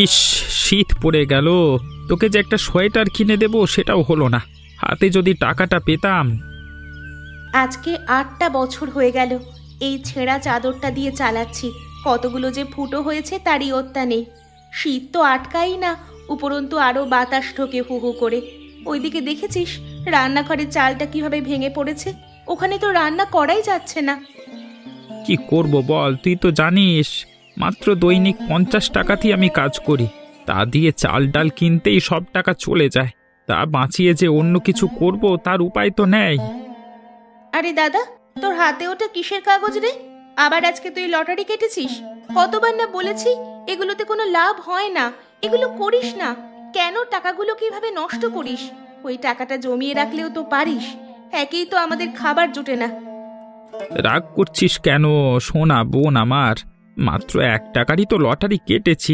ইস, শীত পড়ে গেল। তোকে যে একটা সোয়েটার কিনে দেব সেটাও হলো না। হাতে যদি টাকাটা পেতাম। আজকে 8টা বছর হয়ে গেল এই ছেঁড়া চাদরটা দিয়ে চালাচ্ছি। কতগুলো যে ফুটো হয়েছে তারই ওত্তা নেই। শীত তো আটকাই না, উপরন্তু আরো বাতাস ঢোকে হু হু করে। ওইদিকে দেখেছিস রান্নাঘরের চালটা কিভাবে ভেঙে পড়েছে? ওখানে তো রান্না করাই যাচ্ছে না। কি করব বল, তুই তো জানিস মাত্র দৈনিক 50 টাকাতেই আমি কাজ করি। তা দিয়ে চাল ডাল কিনতেই সব টাকা চলে যায়। তা বাঁচিয়ে যে অন্য কিছু করব তার উপায় তো নেই। আরে দাদা, তোর হাতে ওটা কিসের কাগজ রে? আবার আজকে তুই লটারি কেটেছিস? কতবার না বলেছি এগুলোতে কোনো লাভ হয় না, এগুলো করিস না। কেন টাকাগুলো কিভাবে নষ্ট করিস? ওই টাকাটা জমিয়ে রাখলেও তো পারিস। একেই তো আমাদের খাবার জোটে না। রাগ করছিস কেন সোনা বোন আমার? মাত্র 1 টাকারই তো লটারি কেটেছি।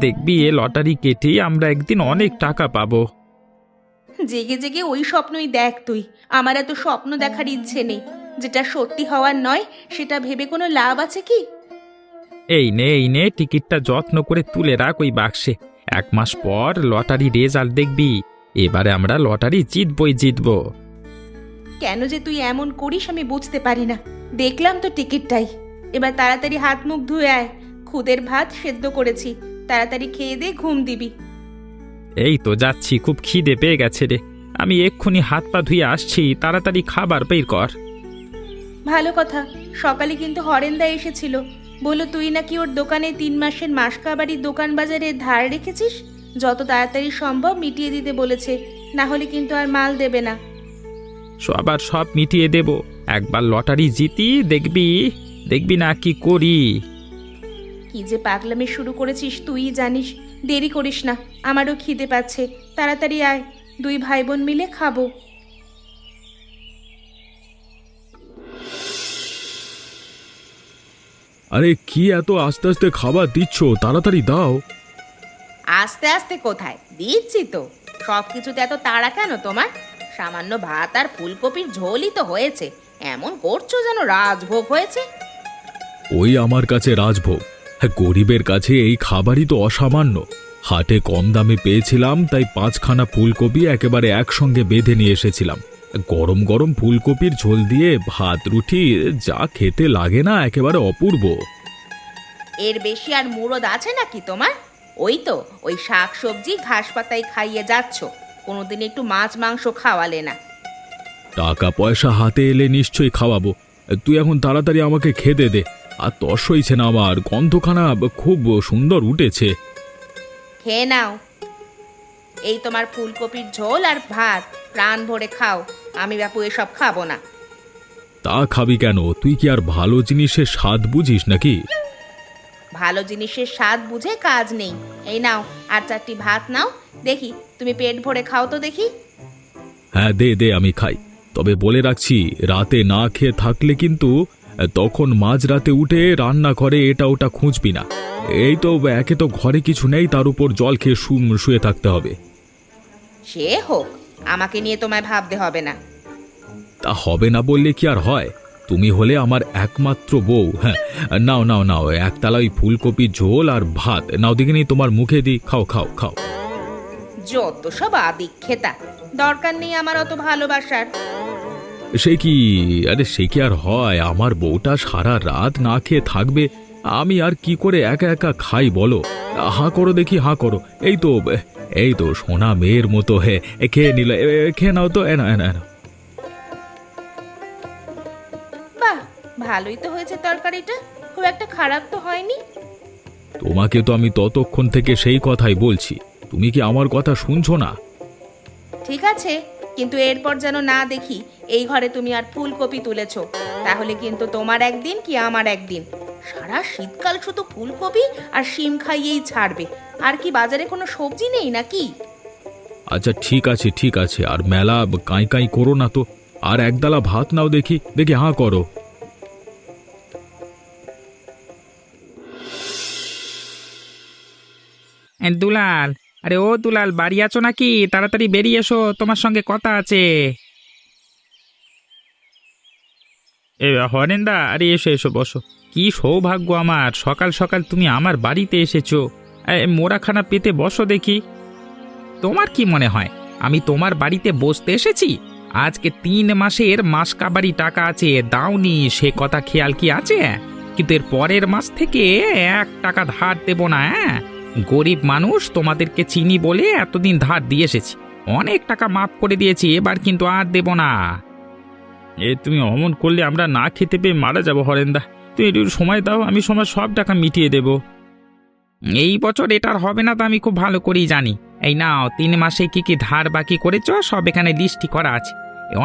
দেখবি এ লটারি কেটেই আমরা একদিন অনেক টাকা পাবো। জেগে জেগে ওই স্বপ্নই দেখ তুই। আমার এত স্বপ্ন দেখার ইচ্ছে নেই। যেটা সত্যি হওয়ার নয় সেটা ভেবে কোনো লাভ আছে কি? এই নে টিকিটটা যত্ন করে তুলে রাখ ওই বাক্সে। 1 মাস পর লটারি রেজাল্ট দেখবি। এবারে আমরা লটারি জিতবো। কেন যে তুই এমন করিস আমি বুঝতে পারি না। দেখলাম তো টিকিটটাই। এবার তাড়াতাড়ি হাত মুখ ধুয়ে আয়। খুদের ভাত সেদ্ধ করেছি, তাড়াতাড়ি খেয়ে দিয়ে ঘুম দিবি। এই তো যাচ্ছি, খুব খিদে পেয়ে গেছে রে। আমি এক্ষুনি হাত পা ধুয়ে আসছি, তাড়াতাড়ি খাবার বের কর। ভালো কথা। সকালে কিন্তু হরেন্দা এসেছিল, বলল তুই নাকি ওর দোকানে 3 মাসের মাসকাবাড়ির দোকান বাজারে ধার রেখেছিস। যত তাড়াতাড়ি সম্ভব মিটিয়ে দিতে বলেছে, না হলে কিন্তু আর মাল দেবে না। আবার সব মিটিয়ে দেব। একবার লটারি জিতি দেখবি না কি করি। কি যে পাগলামি শুরু করেছিস তুই জানিস। দেরি করিস না, আমারও খিদে পাচ্ছে। তাড়াতাড়ি আয়, 2 ভাই বোন মিলে খাবো। আরে কি এত আস্তে আস্তে খাবার দিচ্ছ, তাড়াতাড়ি দাও। আস্তে আস্তে কোথায়, দিচ্ছি তো। সব কিছুতে এত তাড়া কেন তোমার? সামান্য ভাত আর ফুলকপির ঝোলই তো হয়েছে, এমন করছো যেন রাজভোগ হয়েছে। ওই আমার কাছে রাজভোগ? হ্যাঁ, গরিবের কাছে এই খাবারই তো অসামান্য। হাটে কম দামে পেয়েছিলাম, তাই 5খানা ফুলকপি একেবারে একসঙ্গে বেঁধে নিয়ে এসেছিলাম। গরম গরম ফুলকপির ঝোল দিয়ে ভাত রুটি যা খেতে লাগে না, একেবারে অপূর্ব। এর বেশি আর মুরদ আছে নাকি তোমার? ওই শাক সবজি ঘাস পাতায় খাইয়ে যাচ্ছ, কোনোদিন একটু মাছ মাংস খাওয়ালে না। টাকা পয়সা হাতে এলে নিশ্চয়ই খাওয়াবো। তুই এখন তাড়াতাড়ি আমাকে খেতে দে। আর তস হইছে না, আমার গন্ধখানা খুব সুন্দর উঠেছে। খেয়ে নাও। এই তোমার ফুলকপির ঝোল আর ভাত, প্রাণ ভরে খাও। আমি বাপু এসব খাবো না। তা খাবি কেন? তুই কি আর ভালো জিনিসের স্বাদ বুঝিস নাকি? ভালো জিনিসের স্বাদ বুঝে কাজ নেই। এই নাও আর 4টি ভাত নাও, দেখি তুমি পেট ভরে খাও তো দেখি। হ্যাঁ, দে দে, আমি খাই। তবে বলে রাখছি, রাতে না খেয়ে থাকলে কিন্তু তখন মাঝরাতে উঠে রান্না করে এটা ওটা খুঁজবি না। এই তো একে তো ঘরে কিছু নেই, তার উপর জল খেয়ে শুয়ে থাকতে হবে। সে হোক, আমাকে নিয়ে তোমায় ভাবতে হবে না। তা হবে না বললে কি আর হয়? তুমি হলে আমার একমাত্র বউ। হ্যাঁ, নাও নাও নাও, একতলা ওই ফুলকপির ঝোল আর ভাত নাও, দেখিনি তোমার মুখে দিই। খাও খাও খাও। যত সব আদিক্ষেতা, দরকার নেই আমার অত ভালোবাসার। সে কি? আরে সে কি আর হয়? আমার বউটা সারা রাত না খেয়ে থাকবে, আমি আর কি করে একা একা খাই বলো? হাঁ করো দেখি, হাঁ করো। এই তো সোনা মেয়ের মতো। হে, খেয়ে নিল। খেয়ে নাও তো, এনা এনা এনা। বাহ, ভালোই তো হয়েছে তরকারিটা, খুব একটা খারাপ তো হয়নি। তোমাকে তো আমি ততক্ষণ থেকে সেই কথাই বলছি, তুমি কি আমার কথা শুনছো না? ঠিক আছে, কিন্তু এরপর যেন না দেখি এই ঘরে তুমি আর ফুলকপি তুলেছো। তাহলে কিন্তু তোমার একদিন কি আমার একদিন। সারা শীতকাল শুধু ফুলকপি আর শিম খাইয়েই ছাড়বে। আর কি বাজারে কোনো সবজি নেই নাকি? আচ্ছা ঠিক আছে ঠিক আছে, আর মেলা কাঁই কাঁই করো না তো। আর একদালা ভাত নাও দেখি, দেখি হাঁ করো। দুলাল, আরে ও দুলাল, বাড়ি আছো নাকি? তাড়াতাড়ি বেরিয়ে এসো, তোমার সঙ্গে কথা আছে। হরেন্দা, আরে এসো এসো, বসো। কি সৌভাগ্য আমার, সকাল সকাল তুমি আমার বাড়িতে এসেছো। মোড়াখানা পেতে বসো দেখি। তোমার কি মনে হয় আমি তোমার বাড়িতে বসতে এসেছি? আজকে 3 মাসের মাস কাবারি টাকা আছে, দাওনি সে কথা খেয়াল কি আছে? কিন্তু এর পরের মাস থেকে 1 টাকা ধার দেব না। গরিব মানুষ, তোমাদেরকে চিনি বলে এতদিন ধার দিয়ে এসেছি, অনেক টাকা মাফ করে দিয়েছি, এবার কিন্তু আর দেব না। তুমি অমন করলে আমরা না খেতে পেয়ে মারা যাবো হরেন্দা। তুমি একটু সময় দাও, আমি সময় সব টাকা মিটিয়ে দেব। এই বছর এটা আর হবে না তো আমি খুব ভালো করেই জানি। এই নাও 3 মাসে কি কি ধার বাকি করেছ সব এখানে লিস্টি করা আছে।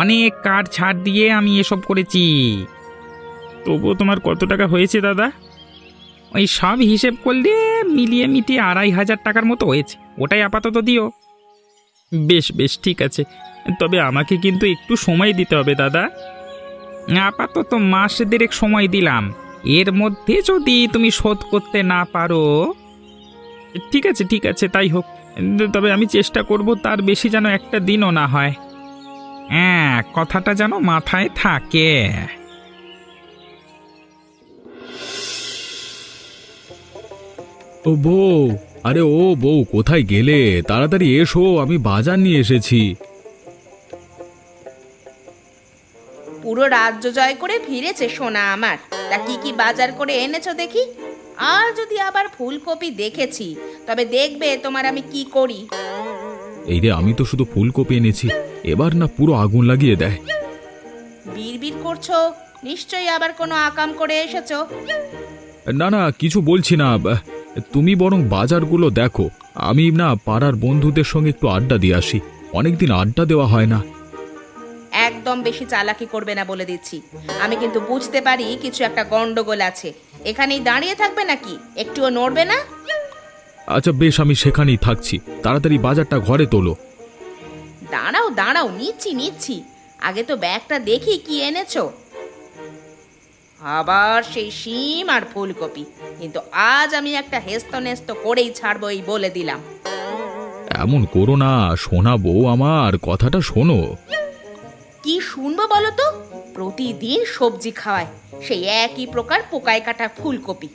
অনেক কার্ড ছাড় দিয়ে আমি এসব করেছি। তবুও তোমার কত টাকা হয়েছে দাদা? ওই সব হিসেব করলে মিলিয়ে মিটিয়ে 2500 টাকার মতো হয়েছে। ওটাই আপাতত দিও। বেশ বেশ, ঠিক আছে, তবে আমাকে কিন্তু একটু সময় দিতে হবে দাদা। আপাতত মাস দেড়েক সময় দিলাম, এর মধ্যে যদি তুমি শোধ করতে না পারো। ঠিক আছে ঠিক আছে, তাই হোক, তবে আমি চেষ্টা করব তার বেশি যেন একটা দিনও না হয়। হ্যাঁ, কথাটা যেন মাথায় থাকে। ও বউ, আরে ও বউ, কোথায় গেলে? তাড়াতাড়ি এসো, আমি বাজার নিয়ে এসেছি। পুরো রাজ্য জয় করে ফিরেছে সোনা আমার। তা কি কি বাজার করে এনেছো দেখি। আর যদি আবার ফুলকপি দেখেছি, তবে দেখবে তোমার আমি কি করি। এই রে, আমি তো শুধু ফুলকপি এনেছি, এবার না পুরো আগুন লাগিয়ে দেয়। বিড়বিড় করছো, নিশ্চয়ই আবার কোনো আকাম করে এসেছো। না না, কিছু বলছি না, তুমি বরং বাজারগুলো দেখো। আমি না পাড়ার বন্ধুদের সঙ্গে একটু আড্ডা দিয়ে আসি, অনেকদিন আড্ডা দেওয়া হয় না। একদম বেশি চালাকি করবে না বলে দিচ্ছি। আমি কিন্তু বুঝতে পারি কিছু একটা গন্ডগোল আছে। এখানেই দাঁড়িয়ে থাকবে নাকি? একটুও নড়বে না? আচ্ছা বেশ, আমি সেখানেই থাকছি, তাড়াতাড়ি বাজারটা ঘরে তোলো। দাঁড়াও দাঁড়াও, নিচ্ছি নিচ্ছি। আগে তো ব্যাগটা দেখি কি এনেছো। আবার সেই শিম আর ফুলকপি, কিন্তু আজ আমি একটা হেস্তনেস্ত করেই ছাড়বো, এই বলে দিলাম। এমন করো না সোনা বউ, আমার কথাটা শোনো। কি শুনবো বলো তো? প্রতিদিন সবজি খাওয়ায়, সেই একই প্রকার পোকায় কাটা ফুলকপি।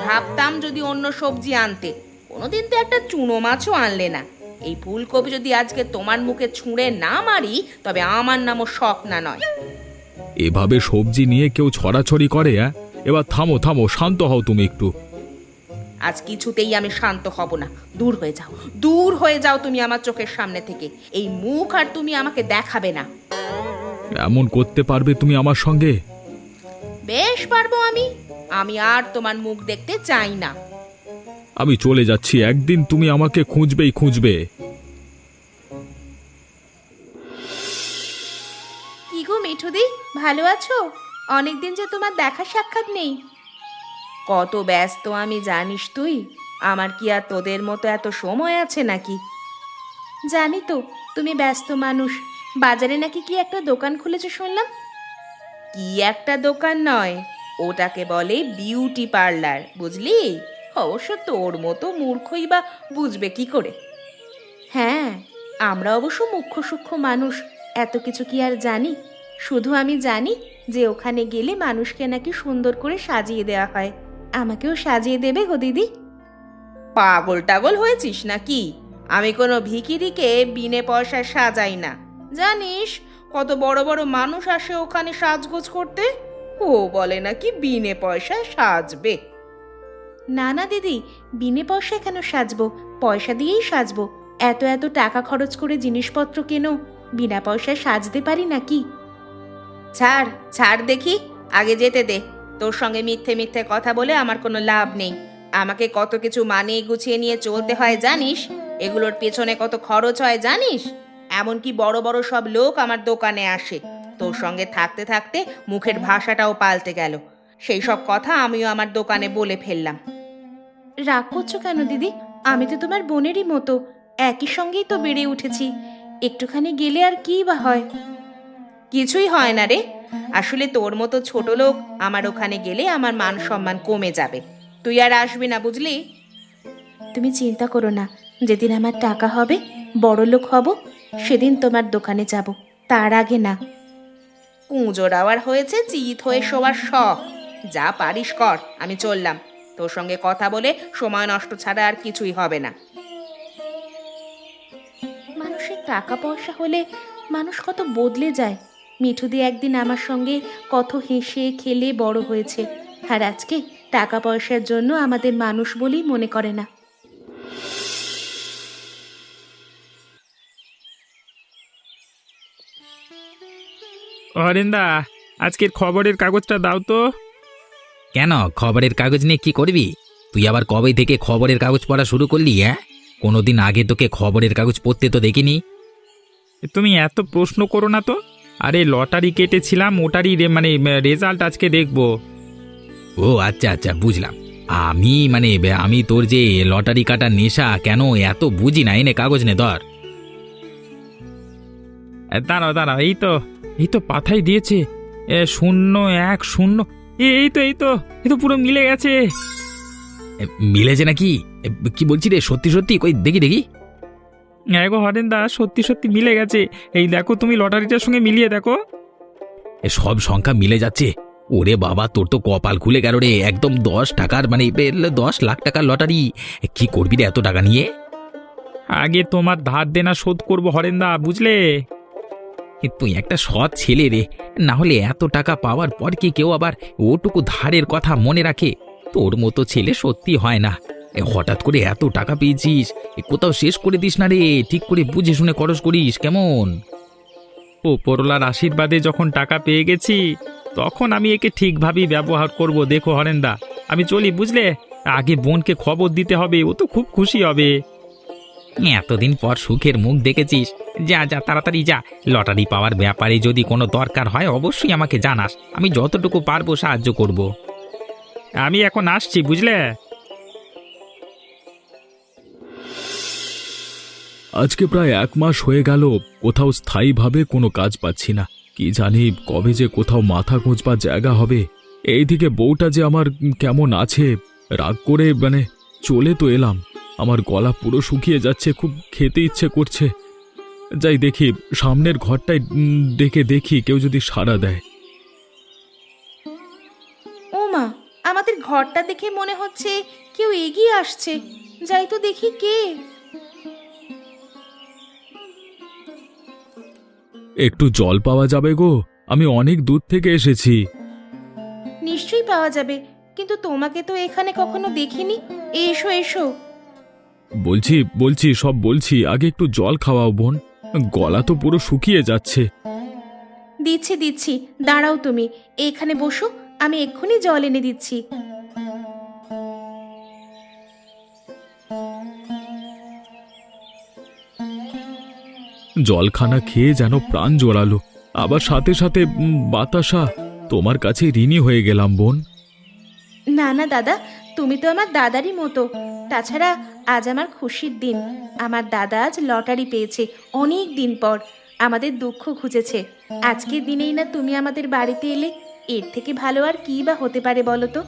ভাবতাম যদি অন্য সবজি আনতে, কোনোদিন তো একটা চুনো মাছও আনলে না। এই ফুলকপি যদি আজকে তোমার মুখে ছুঁড়ে না মারি, তবে আমার নামও শখ না নয়। এভাবে সবজি নিয়ে কেউ ছড়াছড়ি করে? এবার থামো থামো, শান্ত হও তুমি একটু। আজ কিছুতেই আমি শান্ত হব না। দূর হয়ে যাও, দূর হয়ে যাও তুমি আমার চোখের সামনে থেকে। এই মুখ আর তুমি আমাকে দেখাবে না। এমন করতে পারবে তুমি আমার সঙ্গে? বেশ পারবো আমি। আমি আর তোমার মুখ দেখতে চাই না। আমি চলে যাচ্ছি, একদিন তুমি আমাকে খুঁজবেই খুঁজবে। কি গো মিঠুদি, ভালো আছো? অনেকদিন যে তোমার দেখা সাক্ষাৎ নেই। কত ব্যস্ত আমি জানিস তুই। আমার কি আর তোদের মতো এত সময় আছে নাকি? জানি তো তুমি ব্যস্ত মানুষ। বাজারে নাকি কি একটা দোকান খুলেছো শুনলাম। কি একটা দোকান নয়, ওটাকে বলে বিউটি পার্লার, বুঝলি? অবশ্য তোর মতো মূর্খই বা বুঝবে কি করে। হ্যাঁ, আমরা অবশ্য মুখ্য সূক্ষ্ম মানুষ, এত কিছু কি আর জানি? শুধু আমি জানি যে ওখানে গেলে মানুষকে নাকি সুন্দর করে সাজিয়ে দেওয়া হয়। আমাকেও সাজিয়ে দেবে গো দিদি? পাগল টাগল হয়েছিস নাকি? আমি কোনো ভিখিরিকে বিনে পয়সায় সাজাই না। জানিস কত বড় বড় মানুষ আসে ওখানে সাজগোজ করতে। ও বলে নাকি বিনে পয়সায় সাজবে। না না দিদি, বিনে পয়সায় কেন সাজবো? পয়সা দিয়েই সাজবো। এত এত টাকা খরচ করে জিনিসপত্র কেন, বিনা পয়সায় সাজতে পারি নাকি? ছাড় ছাড় দেখি, আগে যেতে দে। তোর সঙ্গে মিথ্যে মিথ্যে কথা বলে আমার কোনো লাভ নেই। আমাকে কত কিছু মানিয়ে গুছিয়ে নিয়ে চলতে হয় জানিস? এগুলোর পেছনে কত খরচ হয় জানিস? এমনকি বড় বড় সব লোক আমার দোকানে আসে। তোর সঙ্গে থাকতে থাকতে মুখের ভাষাটাও পাল্টে গেল। সেই সব কথা আমিও আমার দোকানে বলে ফেললাম। রাগ করছো কেন দিদি? আমি তো তোমার বোনেরই মতো, একই সঙ্গেই তো বেড়ে উঠেছি। একটুখানি গেলে আর কি বা হয়? কিছুই হয় না রে। আসলে তোর মতো ছোট লোক আমার ওখানে গেলে আমার মান সম্মান কমে যাবে। তুই আর আসবি না, বুঝলি? তুমি চিন্তা করো না, যেদিন আমার টাকা হবে, বড় লোক হব, সেদিন তোমার দোকানে যাব, তার আগে না। পুজোর আওয়ার হয়েছে চিত হয়ে শোবার শখ। যা পারিস কর, আমি চললাম। তোর সঙ্গে কথা বলে সময় নষ্ট ছাড়া আর কিছুই হবে না। মানুষের টাকা পয়সা হলে মানুষ কত বদলে যায়। মিঠুদি একদিন আমার সঙ্গে কত হেসে খেলে বড় হয়েছে, আর আজকে টাকা পয়সার জন্য আমাদের মানুষ বলেই মনে করে না। হরেন্দা, আজকের খবরের কাগজটা দাও তো। কেন, খবরের কাগজ নিয়ে কি করবি? তুই আবার কবে থেকে খবরের কাগজ পড়া শুরু করলি? কোনোদিন আগে তোকে খবরের কাগজ পড়তে তো দেখিনি। তুমি এত প্রশ্ন করো না তো। আরে লটারি কেটেছিলাম, ওটারই রেজাল্ট আজকে দেখবো। ও আচ্ছা আচ্ছা, বুঝলাম। আমি তোর যে লটারি কাটার নেশা কেন এত বুঝি না। এনে কাগজ নে ধর। দাঁড়াও দাঁড়াও, এই তো পাথাই দিয়েছে। 010। এই তো পুরো মিলে গেছে। মিলেছে নাকি? কি বলছি রে, সত্যি সত্যি? কই দেখি দেখি। গো হরেন্দা, সত্যি সত্যি মিলে গেছে। এই দেখো, তুমি লটারিটার সঙ্গে মিলিয়ে দেখো। সব সংখ্যা মিলে যাচ্ছে। ওরে বাবা, তোর তো কপাল খুলে গেল রে। একদম 10 টাকার 10 লাখ টাকার লটারি। কি করবি রে এত টাকা নিয়ে? আগে তোমার ধার দেনা শোধ করবো হরেন্দা, বুঝলে? তুই একটা সৎ ছেলে রে, না হলে এত টাকা পাওয়ার পর কি কেউ আবার ওটুকু ধারের কথা মনে রাখে? তোর মতো ছেলে সত্যি হয় না। হঠাৎ করে এত টাকা পেয়েছিস, কোথাও শেষ করে দিস না রে। ঠিক করে বুঝে শুনে খরচ করিস, কেমন? ওপরওয়ালার আশীর্বাদে যখন টাকা পেয়ে গেছি, তখন আমি একে ঠিকভাবেই ব্যবহার করব। দেখো হরেন্দা, আমি চলি, বুঝলে? আগে বোনকে খবর দিতে হবে, ও তো খুব খুশি হবে। এতদিন পর সুখের মুখ দেখেছিস। যা যা, তাড়াতাড়ি যা। লটারি পাওয়ার ব্যাপারে যদি কোনো দরকার হয় অবশ্যই আমাকে জানাস। আমি যতটুকু পারবো সাহায্য করব। আমি এখন আসছি, বুঝলে? আজকে প্রায় 1 মাস হয়ে গেল কোথাও স্থায়ীভাবে কোনো কাজ পাচ্ছি না। কি জানি কবে যে কোথাও মাথা গোঁজবার জায়গা হবে। এইদিকে বউটা যে আমার কেমন আছে, রাগ করে চলে তো এলাম। আমার গলা পুরো শুকিয়ে যাচ্ছে, খুব খেতে ইচ্ছে করছে। যাই দেখি, সামনের ঘরটায় ডেকে দেখি কেউ যদি সাড়া দেয়। ও মা, আমাদের ঘরটা দেখে মনে হচ্ছে কেউ এগিয়ে আসছে। যাই তো দেখি কে। একটু জল পাওয়া যাবে গো? আমি অনেক দূর থেকে এসেছি। নিশ্চয়ই পাওয়া যাবে, কিন্তু তোমাকে তো এখানে কখনো দেখিনি। এসো এসো। বলছি সব বলছি, আগে একটু জল খাওয়াও বোন। গলা তো পুরো শুকিয়ে যাচ্ছে। দিচ্ছি দিচ্ছি, দাঁড়াও তুমি। এখানে বসো, আমি এক্ষুনি জল এনে দিচ্ছি। জলখানা খেয়ে যেন প্রাণ জোড়ালো। আবার সাথে সাথে বাতাসা। তোমার কাছে ঋণী হয়ে গেলাম বোন। না না দাদা, তুমি তো আমার দাদারই মতো। তাছাড়া আজ আমার খুশির দিন। আমার দাদা আজ লটারি পেয়েছে অনেক দিন পর। আমাদের দুঃখ ঘুচেছে। আজকের দিনেই না তুমি আমাদের বাড়িতে এলে। এর থেকে ভালো আর কি বা হতে পারে বলো তো?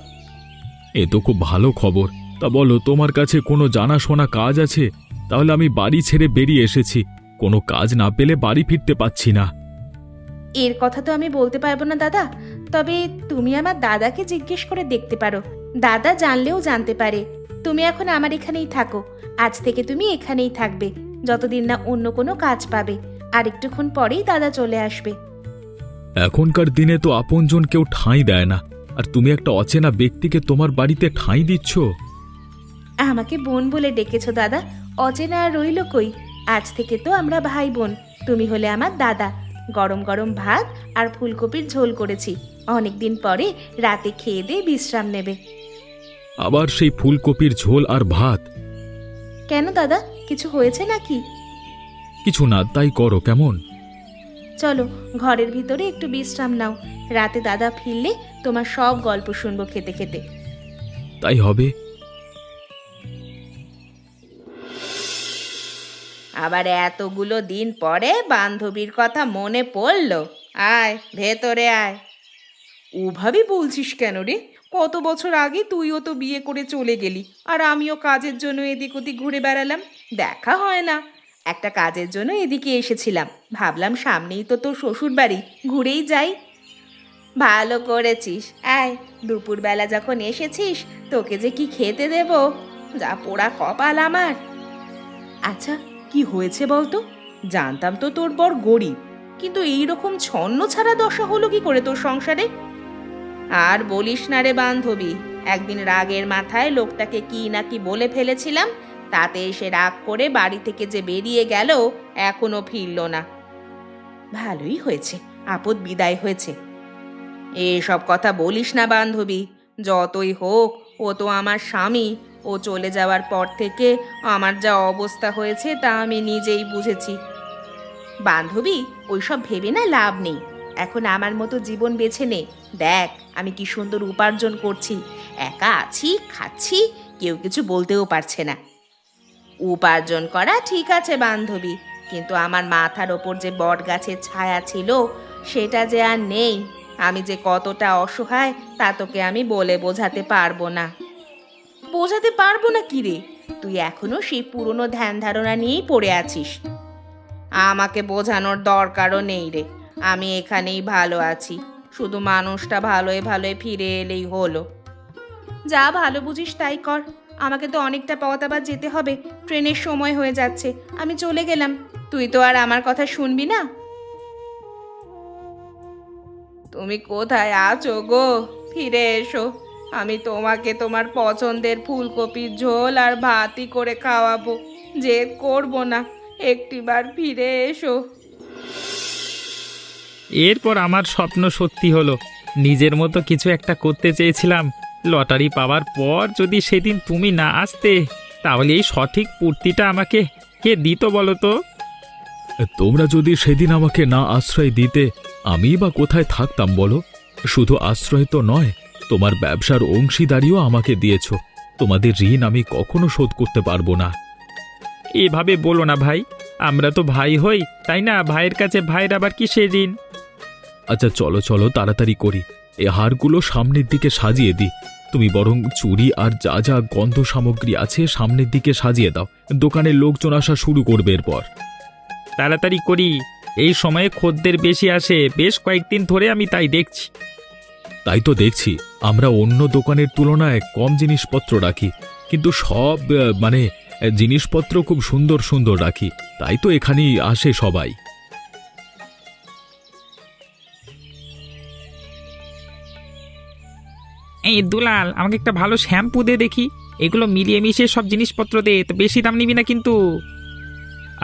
এ তো খুব ভালো খবর। তা বলো, তোমার কাছে কোনো জানাশোনা কাজ আছে? তাহলে আমি বাড়ি ছেড়ে বেরিয়ে এসেছি, কোনো কাজ না পেলে বাড়ি ফিরতে পারছি না। এর কথা তো আমি বলতে পারবো না দাদা, তবে তুমি আমার দাদাকে জিজ্ঞেস করে দেখতে পারো। দাদা জানলেও জানতে পারে। তুমি এখন আমার এখানেই থাকো। আজ থেকে তুমি এখানেই থাকবে, যতদিন না অন্য কোনো কাজ পাবে। আর একটুক্ষণ পরেই দাদা চলে আসবে। এখনকার দিনে তো আপনজন কেউ ঠাঁই দেয় না, আর তুমি একটা অচেনা ব্যক্তিকে তোমার বাড়িতে ঠাঁই দিচ্ছ। আমাকে বোন বলে ডেকেছো দাদা, অচেনা আর রইল কই? আজ থেকে তো আমরা ভাই বোন। তুমি হলে আমার দাদা। গরম গরম ভাত আর ফুলকপির ঝোল করেছি। অনেকদিন পরে রাতে খেয়ে দিয়ে বিশ্রাম নেবে। আবার সেই ফুলকপির ঝোল আর ভাত? কেন দাদা, কিছু হয়েছে নাকি? কিছু না, তাই করো কেমন? চলো ঘরের ভিতরে একটু বিশ্রাম নাও। রাতে দাদা ফিরলে তোমার সব গল্প শুনবো খেতে খেতে। তাই হবে। আবার এতগুলো দিন পরে বান্ধবীর কথা মনে পড়লো। আয় ভেতরে আয়। ওভাবে বলছিস কেন রে? কত বছর আগে তুইও তো বিয়ে করে চলে গেলি, আর আমিও কাজের জন্য এদিক ওদিক ঘুরে বেড়ালাম। দেখা হয় না। একটা কাজের জন্য এদিকে এসেছিলাম, ভাবলাম সামনেই তো তোর শ্বশুর বাড়ি, ঘুরেই যাই। ভালো করেছিস। আয়, দুপুরবেলা যখন এসেছিস তোকে যে কি খেতে দেব, যা পোড়া কপাল আমার। আচ্ছা, কি হয়েছে বলতো? জানতাম তো তোর বর গরিব, কিন্তু এইরকম ছন্ন ছাড়া দশা হলো কি করে তোর সংসারে? আর বলিস না রে বান্ধবী, একদিন রাগের মাথায় লোকটাকে কি না কি বলে ফেলেছিলাম, তাতে এসে রাগ করে বাড়ি থেকে যে বেরিয়ে গেল, এখনো ফিরল না। ভালোই হয়েছে, আপদ বিদায় হয়েছে। এসব কথা বলিস না বান্ধবী, যতই হোক ও তো আমার স্বামী। ও চলে যাওয়ার পর থেকে আমার যা অবস্থা হয়েছে তা আমি নিজেই বুঝেছি। বান্ধবী, ওইসব ভেবে না লাভ নেই। এখন আমার মতো জীবন বেছে নে। দেখ আমি কি সুন্দর উপার্জন করছি, একা আছি, খাচ্ছি, কেউ কিছু বলতেও পারছে না। উপার্জন করা ঠিক আছে বান্ধবী, কিন্তু আমার মাথার ওপর যে বট গাছের ছায়া ছিল সেটা যে আর নেই। আমি যে কতটা অসহায় তা তোকে আমি বলে বোঝাতে পারবো না। বোঝাতে পারবো না কি রে? তুই এখনো সেই পুরনো ধ্যান ধারণা নিয়েই পড়ে আছিস। আমাকে বোঝানোর দরকারও নেই রে, আমি এখানেই ভালো আছি। শুধু মানুষটা ভালোয় ভালোয় ফিরে এলেই হলো। যা ভালো বুঝিস তাই কর। আমাকে তো অনেকটা পথ আবার যেতে হবে, ট্রেনের সময় হয়ে যাচ্ছে। আমি চলে গেলাম, তুই তো আর আমার কথা শুনবি না। তুমি কোথায় আছো গো? ফিরে এসো, আমি তোমাকে তোমার পছন্দের ফুলকপির ঝোল আর ভাতই করে খাওয়াবো। জেদ করবো না, একটিবার ফিরে এসো। এরপর আমার স্বপ্ন সত্যি হলো। নিজের মতো কিছু একটা করতে চেয়েছিলাম, লটারি পাওয়ার পর যদি সেদিন তুমি না আসতে, তাহলে এই সঠিক পূর্তিটা আমাকে কে দিত বলো তো? তোমরা যদি সেদিন আমাকে না আশ্রয় দিতে, আমি বা কোথায় থাকতাম বলো? শুধু আশ্রয় তো নয়, তোমার ব্যবসার অংশীদারিও আমাকে দিয়েছ। তোমাদের ঋণ আমি কখনো শোধ করতে পারবো না। এভাবে বলো না ভাই, আমরা তো ভাই হই, তাই না? ভাইয়ের কাছে ভাইয়ের আবার কিসের ঋণ? আচ্ছা চলো চলো, তাড়াতাড়ি করি। এ হারগুলো সামনের দিকে সাজিয়ে দিই। তুমি বরং চুড়ি আর যা যা গন্ধ সামগ্রী আছে সামনের দিকে সাজিয়ে দাও। দোকানের লোকজন আসা শুরু করবে এরপর। তাড়াতাড়ি করি, এই সময়ে খদ্দের বেশি আসে, বেশ কয়েকদিন ধরে আমি তাই দেখছি। তাই তো দেখছি, আমরা অন্য দোকানের তুলনায় কম জিনিসপত্র রাখি, কিন্তু সব জিনিসপত্র খুব সুন্দর সুন্দর রাখি। তাই তো এখানেই আসে সবাই। এই দুলাল, আমাকে একটা ভালো শ্যাম্পু দে দেখি। এগুলো মিলিয়ে মিশিয়ে সব জিনিসপত্র দে, তো বেশি দাম নিবি না কিন্তু।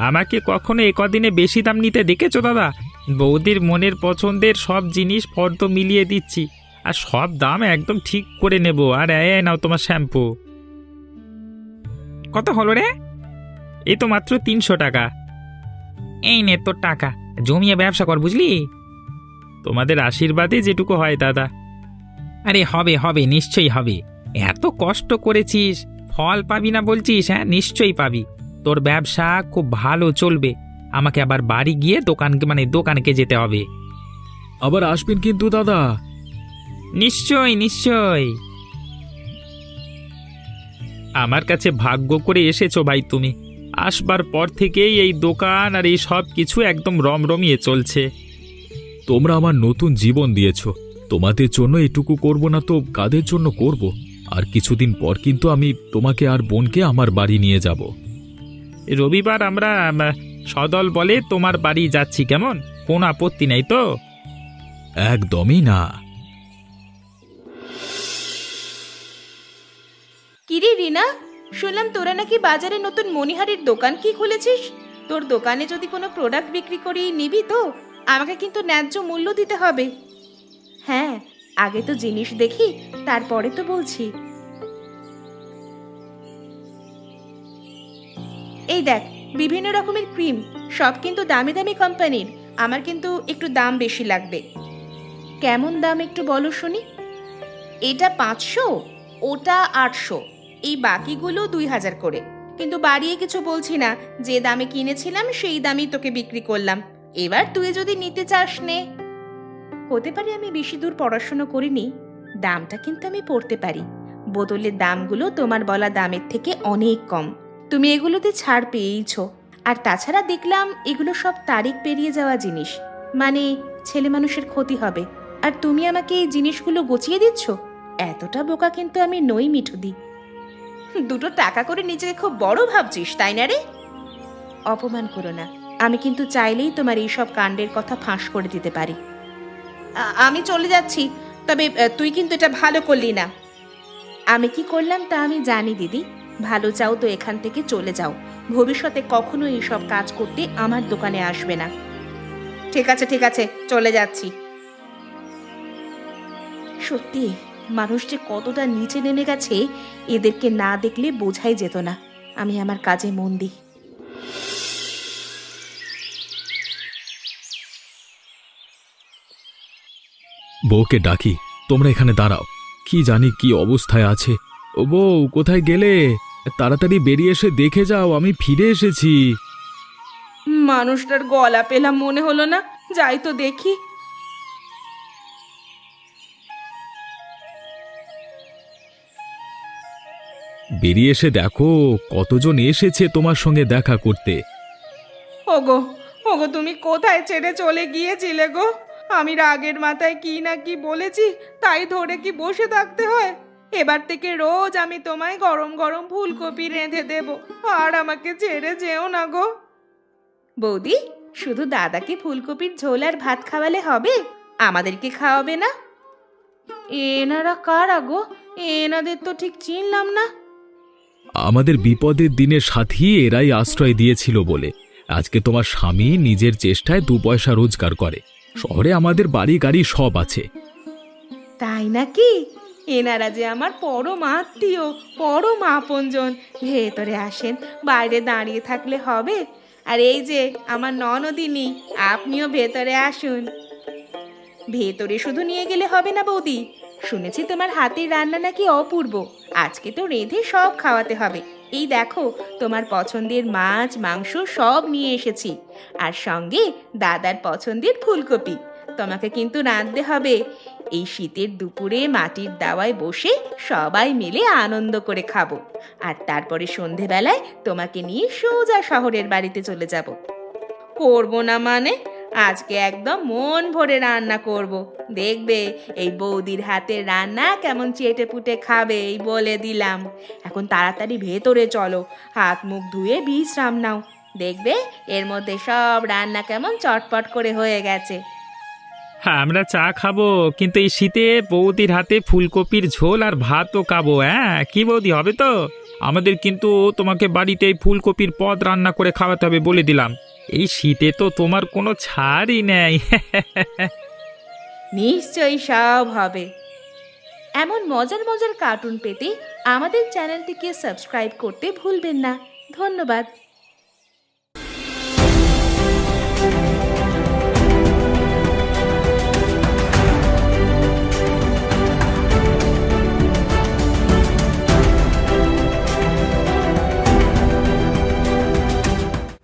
আমাকে কখনো কদিনে বেশি দাম নিতে দেখেছো দাদা? বৌদির মনের পছন্দের সব জিনিস ফর্দ মিলিয়ে দিচ্ছি, আর সব দাম একদম ঠিক করে নেব। আর নাও তোমার শ্যাম্পু। কত হলো রে? এই তো মাত্র 300 টাকা। এই নে তোর টাকা, জমিয়ে ব্যবসা কর, বুঝলি? তোমাদের আশীর্বাদে যেটুকু হয় দাদা। আরে হবে হবে, নিশ্চয়ই হবে। এত কষ্ট করেছিস, ফল পাবি না বলছিস? হ্যাঁ, নিশ্চয়ই পাবি। তোর ব্যবসা খুব ভালো চলবে। আমাকে আবার বাড়ি গিয়ে দোকানকে যেতে হবে। আবার আসবেন কিন্তু দাদা। নিশ্চয় নিশ্চয়। আমার কাছে ভাগ্য করে এসেছো ভাই তুমি। আসবার পর থেকেই এই দোকান আর এই সব কিছু একদম রমরমিয়ে চলছে। তোমরা আমার নতুন জীবন দিয়েছ, তোমাদের জন্য এটুকু করব না তো কাদের জন্য করব? আর কিছুদিন পর কিন্তু আমি তোমাকে আর বোনকে আমার বাড়ি নিয়ে যাব। রবিবার আমরা সদল বলে তোমার বাড়ি যাচ্ছি, কেমন? কোনো আপত্তি নেই তো? একদমই না। কিরে রিনা, শুনলাম তোরা নাকি বাজারে নতুন মণিহারির দোকান কি খুলেছিস? তোর দোকানে যদি কোনো প্রোডাক্ট বিক্রি করি নিবি তো? আমাকে কিন্তু ন্যায্য মূল্য দিতে হবে। হ্যাঁ, আগে তো জিনিস দেখি, তারপরে তো বলছি। এই দেখ, বিভিন্ন রকমের ক্রিম, সব কিন্তু দামি দামি কোম্পানির। আমার কিন্তু একটু দাম বেশি লাগবে। কেমন দাম একটু বলো শুনি। এটা 500, ওটা 800, এই বাকিগুলো 2000 করে। কিন্তু বাড়িয়ে কিছু বলছি না, যে দামে কিনেছিলাম সেই দামই তোকে বিক্রি করলাম। এবার তুই যদি নিতে চাস নে। হতে পারে আমি বেশি দূর পড়াশোনা করিনি, দামটা কিন্তু আমি পড়তে পারি। বোতলের দামগুলো তোমার বলা দামের থেকে অনেক কম। তুমি এগুলোতে ছাড় পেয়েইছো। আর তাছাড়া দেখলাম এগুলো সব তারিখ পেরিয়ে যাওয়া জিনিস, মানে ছেলে মানুষের ক্ষতি হবে। আর তুমি আমাকে এই জিনিসগুলো গুছিয়ে দিচ্ছ? এতটা বোকা কিন্তু আমি নই মিঠুদি। দুটো টাকা করে নিজেকে খুব বড় ভাবছিস, তাই না রে? অপমান করো না, আমি কিন্তু চাইলেই তোমার এইসব কাণ্ডের কথা ফাঁস করে দিতে পারি। আমি চলে যাচ্ছি, তবে তুই কিন্তু এটা ভালো করলি না। আমি কি করলাম তা আমি জানি দিদি। ভালো চাও তো এখান থেকে চলে যাও, ভবিষ্যতে কখনো এইসব কাজ করতে আমার দোকানে আসবে না। ঠিক আছে ঠিক আছে, চলে যাচ্ছি। সত্যি মানুষ যে কতটা নিচে নেমে গেছে এদেরকে না দেখলে বোঝাই যেত না। আমি আমার কাজে মন দিই। বউকে ডাকি, তোমরা এখানে দাঁড়াও। কি জানি কি অবস্থায় আছে। ও বউ, কোথায় গেলে? তাড়াতাড়ি বেরিয়ে এসে দেখে যাও, আমি ফিরে এসেছি। মানুষটার গলা পেলাম মনে হলো না, যাই তো দেখি। বেরিয়ে এসে দেখো কতজন এসেছে তোমার সঙ্গে দেখা করতে। ওগো ওগো, তুমি কোথায় ছেড়ে চলে গিয়েছিলে গো? আমি রাগের মাথায় কি না কি বলেছি, তাই ধরে কি বসে থাকতে হয়? এবার থেকে রোজ আমি তোমায় গরম গরম ফুলকপি রেঁধে দেব, আর আমাকে ছেড়ে যেও না গো। বৌদি, শুধু দাদাকে ফুলকপির ঝোল আর ভাত খাওয়ালে হবে? আমাদেরকে খাওয়াবে না? এনারা কারা গো? এনাদের তো ঠিক চিনলাম না। আমাদের বিপদের দিনের সাথী এরাই আশ্রয় দিয়েছিল বলে আজকে তোমার স্বামী নিজের চেষ্টায় 2 পয়সা রোজগার করে। শহরে আমাদের বাড়ি গাড়ি সব আছে। তাই নাকি? এনারা যে আমার পরম আত্মীয়, পরম আপনজন। ভেতরে আসেন, বাইরে দাঁড়িয়ে থাকলে হবে? আর এই যে আমার ননদিনী, আপনিও ভেতরে আসুন। ভেতরে শুধু নিয়ে গেলে হবে না বৌদি, শুনেছি তোমার হাতের রান্না নাকি অপূর্ব। আজকে তো রেঁধে সব খাওয়াতে হবে। এই দেখো, তোমার পছন্দের মাছ মাংস সব নিয়ে এসেছি, আর সঙ্গে দাদার পছন্দের ফুলকপি। তোমাকে কিন্তু রাঁধতে হবে। এই শীতের দুপুরে মাটির দাওয়ায় বসে সবাই মিলে আনন্দ করে খাবো, আর তারপরে সন্ধেবেলায় তোমাকে নিয়ে সোজা শহরের বাড়িতে চলে যাব। করবো না মানে? আজকে একদম মন ভরে রান্না করব। দেখবে এই বৌদির হাতের রান্না কেমন চেটে পুটে খাবে, এই বলে দিলাম। এখন তাড়াতাড়ি ভেতরে চলো, হাত মুখ ধুয়ে বিশ্রাম নাও। দেখবে এর মধ্যে সব রান্না কেমন চটপট করে হয়ে গেছে। হ্যাঁ, আমরা চা খাবো, কিন্তু এই শীতে বৌদির হাতে ফুলকপির ঝোল আর ভাতও খাবো। হ্যাঁ, কি বৌদি, হবে তো? আমাদের কিন্তু তোমাকে বাড়িতে এই ফুলকপির পদ রান্না করে খাওয়াতে হবে বলে দিলাম। এই শীতে তো তোমার কোনো ছাড়ই নেই। নিশ্চয়ই সব হবে। এমন মজার মজার কার্টুন পেতে আমাদের চ্যানেলটিকে সাবস্ক্রাইব করতে ভুলবেন না। ধন্যবাদ।